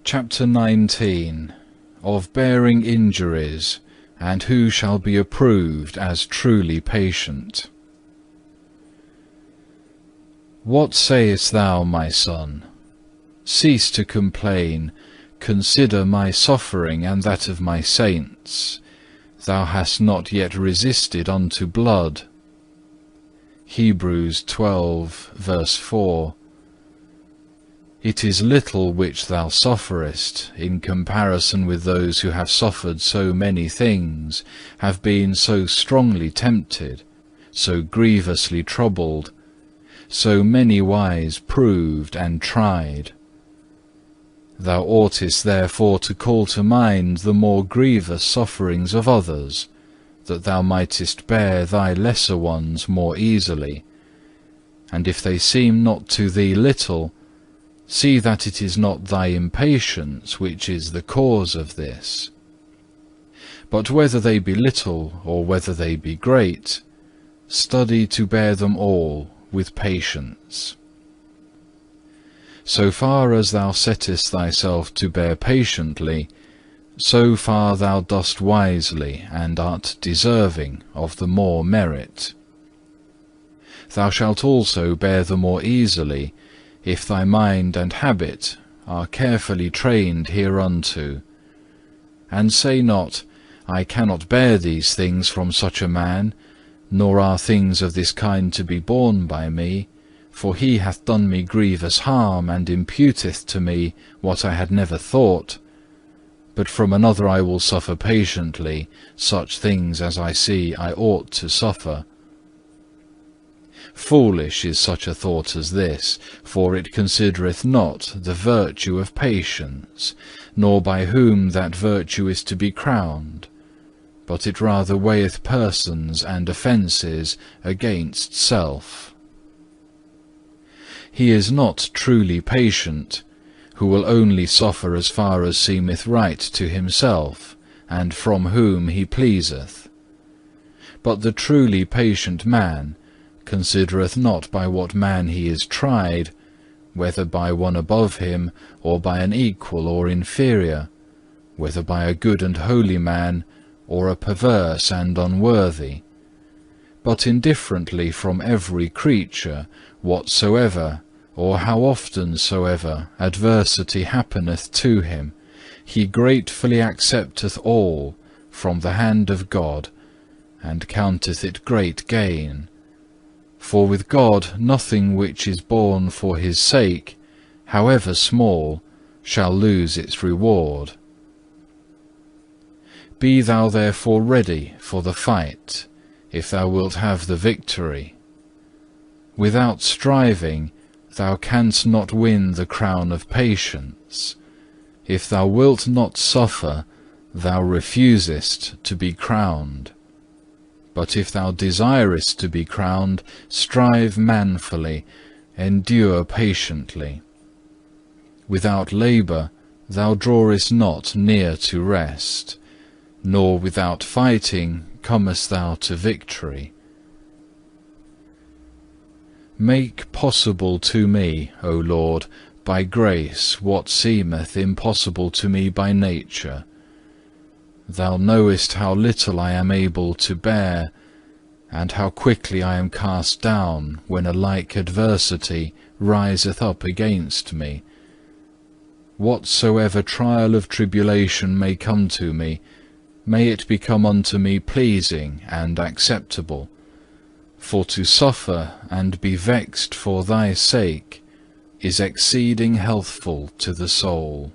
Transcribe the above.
Chapter 19. Of bearing injuries, and who shall be approved as truly patient. What sayest thou, my son? Cease to complain, consider my suffering and that of my saints. Thou hast not yet resisted unto blood. Hebrews 12, verse 4. It is little which thou sufferest, in comparison with those who have suffered so many things, have been so strongly tempted, so grievously troubled, so many wise proved and tried. Thou oughtest therefore to call to mind the more grievous sufferings of others, that thou mightest bear thy lesser ones more easily. And if they seem not to thee little, see that it is not thy impatience which is the cause of this. But whether they be little or whether they be great, study to bear them all with patience. So far as thou settest thyself to bear patiently, so far thou dost wisely and art deserving of the more merit. Thou shalt also bear the more easily, if thy mind and habit are carefully trained hereunto. And say not, I cannot bear these things from such a man, nor are things of this kind to be borne by me, for he hath done me grievous harm, and imputeth to me what I had never thought. But from another I will suffer patiently such things as I see I ought to suffer. Foolish is such a thought as this, for it considereth not the virtue of patience, nor by whom that virtue is to be crowned, but it rather weigheth persons and offences against self. He is not truly patient, who will only suffer as far as seemeth right to himself, and from whom he pleaseth. But the truly patient man considereth not by what man he is tried, whether by one above him, or by an equal or inferior, whether by a good and holy man, or a perverse and unworthy, but indifferently from every creature, whatsoever, or how often soever adversity happeneth to him, he gratefully accepteth all from the hand of God, and counteth it great gain. For with God nothing which is borne for his sake, however small, shall lose its reward. Be thou therefore ready for the fight, if thou wilt have the victory. Without striving, thou canst not win the crown of patience. If thou wilt not suffer, thou refusest to be crowned. But if thou desirest to be crowned, strive manfully, endure patiently. Without labour thou drawest not near to rest, nor without fighting comest thou to victory. Make possible to me, O Lord, by grace what seemeth impossible to me by nature. Thou knowest how little I am able to bear, and how quickly I am cast down when a like adversity riseth up against me. Whatsoever trial of tribulation may come to me, may it become unto me pleasing and acceptable. For to suffer and be vexed for thy sake is exceeding healthful to the soul.